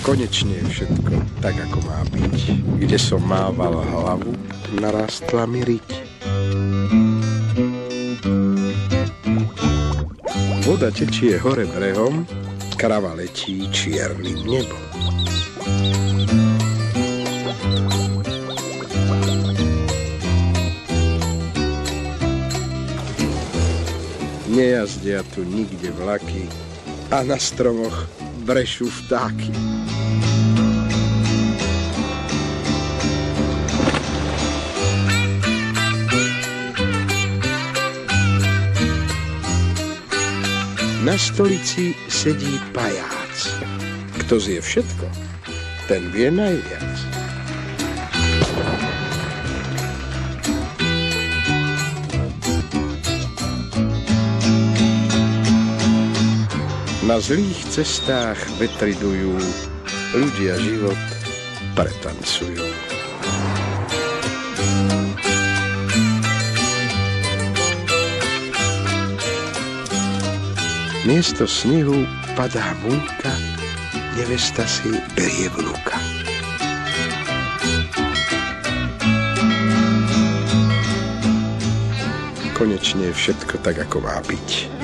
Konečne je všetko tak, ako má byť. Kde som mával hlavu, narástla mi riť. Voda tečie hore brehom, krava letí čiernym nebom. Nejazdia tu nikde vlaky a na stromoch brešú vtáky. Na stolici sedí pajác. Kto zje všetko, ten vie najviac. Na zlých cestách vetridujú, ľudia život pretancujú. Miesto snehu padá múka, nevesta si berie vnuka. Konečne je všetko tak, ako má byť.